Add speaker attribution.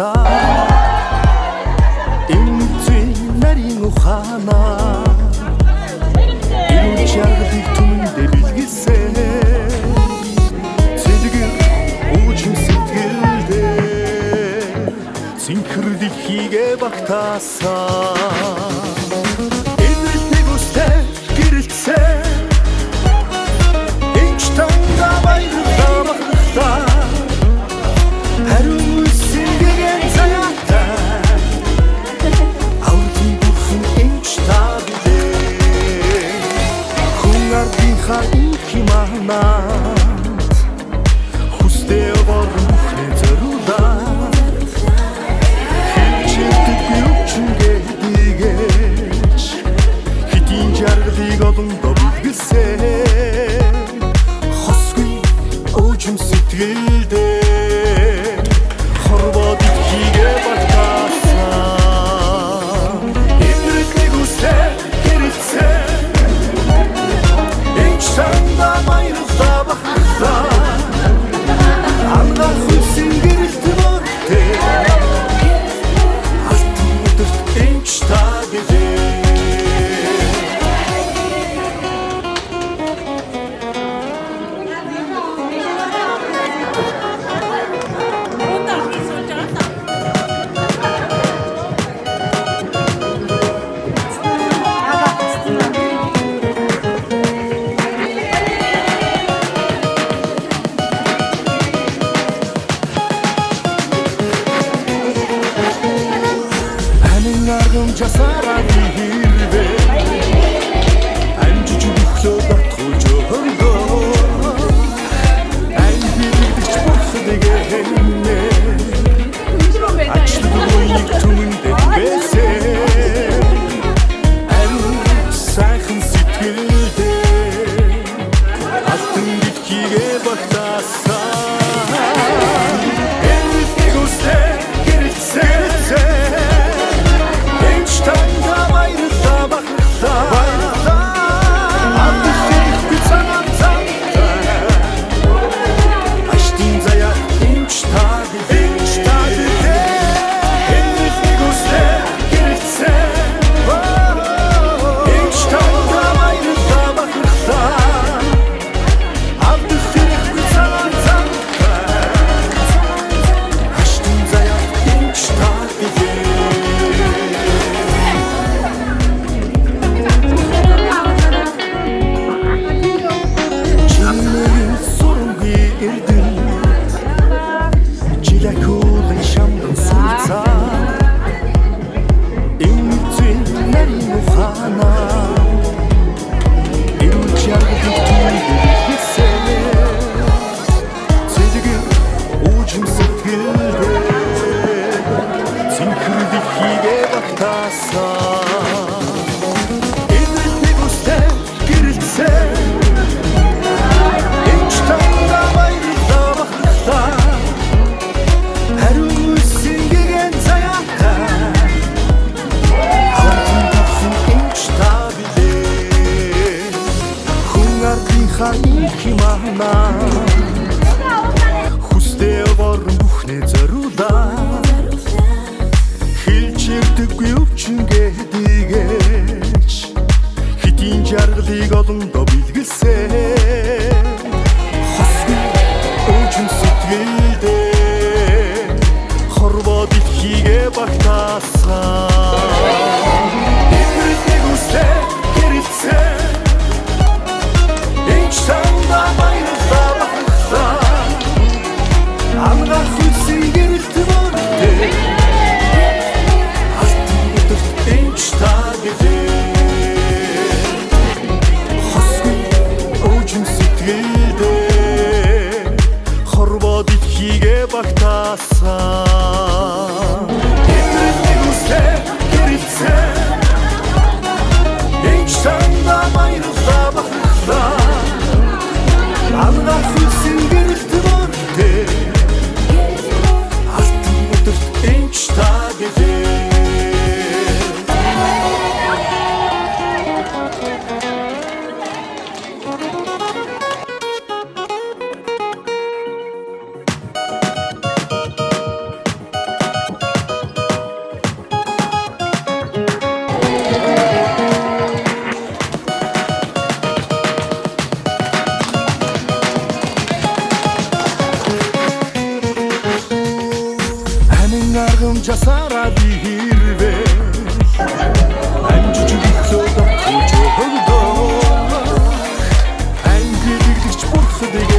Speaker 1: багтаасаа эмзэн нарийн ухаанаа ирүүл жаргалыг түмэндээ билгэлсэн цэлгэр уужим сэтгэлдээ цэнхэрлэг хийгээ багтаасаа энэлтэг үстэй гэрэлтсэн энч танда баярлаа багтаа хүстэй борхны зориулаа хилчилдэг юучингээ дийгэж хитийн жаргалыг олондоо билгэлсэн хосгүй уужим сэтгэлдээ хорвоо ditхийгээ багтаасаа энэрлэг үстэй гэрэлтсэн энч танда баярлаа багтаасаа жасараа хийрвэ амжиж бүхлөө батгуулж өгөө амбирдэж бурхдэгэ хэнэ ачлууг түмэндээ бэсэ ариун сайхан сэтгэлдээ алтан ditхийгээ багтаасаа хүстэй борон бүхнээ зориулаа хилчилдэг юучингээ дийгэж хитийн жаргалыг олондоо билгэлсэн хосгүй уужим сэтгэлдээ хорвоо ditхийгээ багтаасаа энэрлэг үстэй гэрэлтсэн энч танда баярлаа багтаасаа амнаа хүсий гэрэлтмөртэй алтан өдөрт энч тагдээ хосгүй уужим сэтгэлдээ хорвоо ditхийгээ багтаасаа энэрлэг үстэй гэрэлтсэн энч танда баярлаа багтаасаа амнаа хүсий гэрэлтмөртэй алтан өдөрт энч тагдээ жасаараа би хэрвээ амжиж өглөө дотгож өгдөө ангилэгч бурхадыг